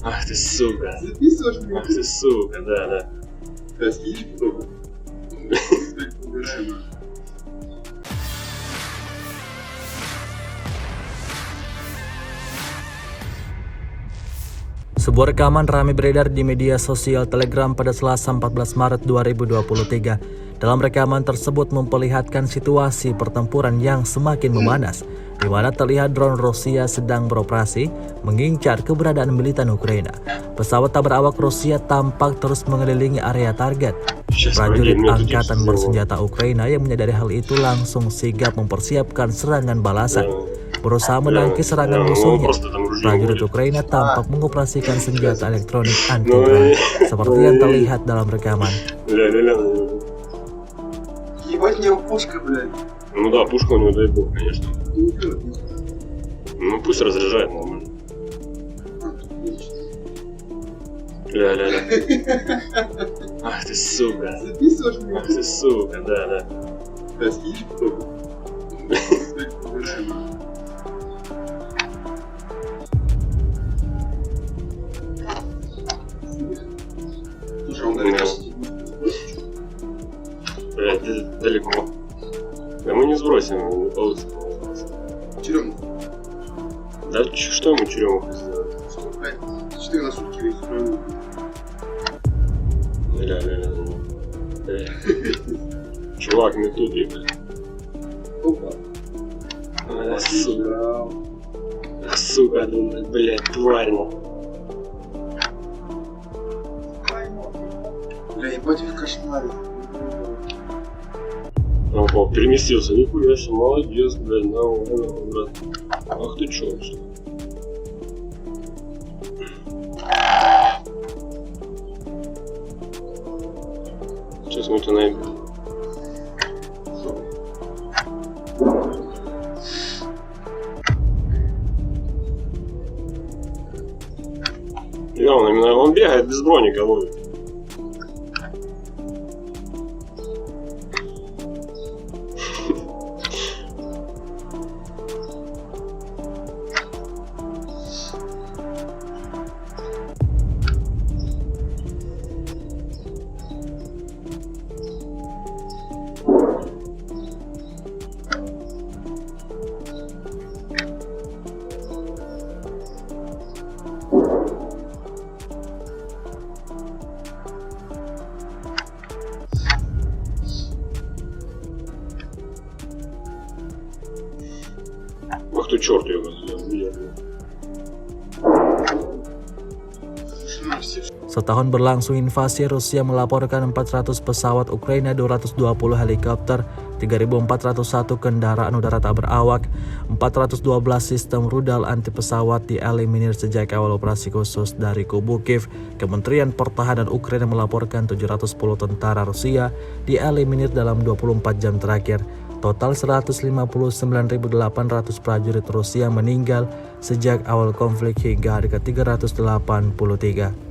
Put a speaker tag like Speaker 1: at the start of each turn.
Speaker 1: Ах ты сука.
Speaker 2: Записываешь меня?
Speaker 1: Ах ты сука, да.
Speaker 2: Да, съедешь потом? Убираем.
Speaker 3: Sebuah rekaman ramai beredar di media sosial Telegram pada Selasa 14 Maret 2023. Dalam rekaman tersebut memperlihatkan situasi pertempuran yang semakin memanas, di mana terlihat drone Rusia sedang beroperasi mengincar keberadaan militan Ukraina. Pesawat tak berawak Rusia tampak terus mengelilingi area target. Prajurit angkatan bersenjata Ukraina yang menyadari hal itu langsung sigap mempersiapkan serangan balasan. Berusaha menangkis serangan musuhnya, prajurit Ukraina tampak mengoperasikan senjata elektronik anti-drone, seperti yang terlihat dalam rekaman.
Speaker 2: Ебать, у него пушка, блядь.
Speaker 1: Ну да, пушка у него, дай бог, конечно.
Speaker 2: Не убьет, не
Speaker 1: Ну пусть разряжает нормально. Ля-ля-ля. Ах ты сука.
Speaker 2: Записываешь меня?
Speaker 1: Ах ты сука, да.
Speaker 2: Да, съедешь потом? Убираем. Слушай, он далеко сидит.
Speaker 1: Блядь, далеко. Да мы не сбросим, не получится.
Speaker 2: Черемуха.
Speaker 1: Да что ему черемуху сделать?
Speaker 2: 4 на сутки весь равно.
Speaker 1: Ля-ля-ля. Чувак, мы тут, блядь.
Speaker 2: Опа.
Speaker 1: Сука. Ах, сука, блядь, тварь.
Speaker 2: Бля, ебать, их кошмарит.
Speaker 1: Он переместился, нихуя себе, молодец, блядь, брат. Ах ты чё, что? Сейчас мы это найдем. И он бегает без броника, ловит. Ах ты черт его,
Speaker 3: Setahun berlangsung invasi, Rusia melaporkan 400 pesawat Ukraina, 220 helikopter, 3.401 kendaraan udara tak berawak, 412 sistem rudal anti pesawat dieliminir sejak awal operasi khusus dari kubu Kiev. Kementerian Pertahanan Ukraina melaporkan 710 tentara Rusia dieliminir dalam 24 jam terakhir. Total 159.800 prajurit Rusia meninggal sejak awal konflik hingga hari ke-383.